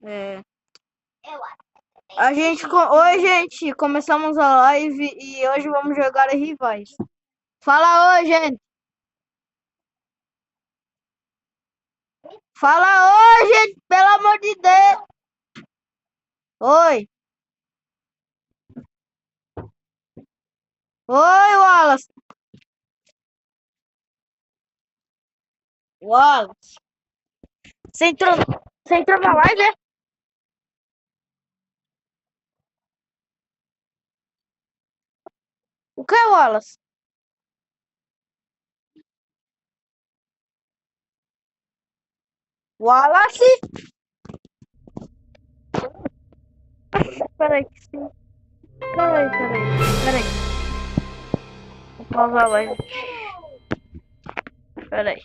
É, oi, gente, começamos a live e hoje vamos jogar rivais. Fala oi, gente. Fala oi, gente, pelo amor de Deus. Oi. Oi, Wallace. Wallace. Você entrou na live, é? O que é, Wallace? Wallace? Peraí, que sim. Peraí. Vou pausar a live. Peraí.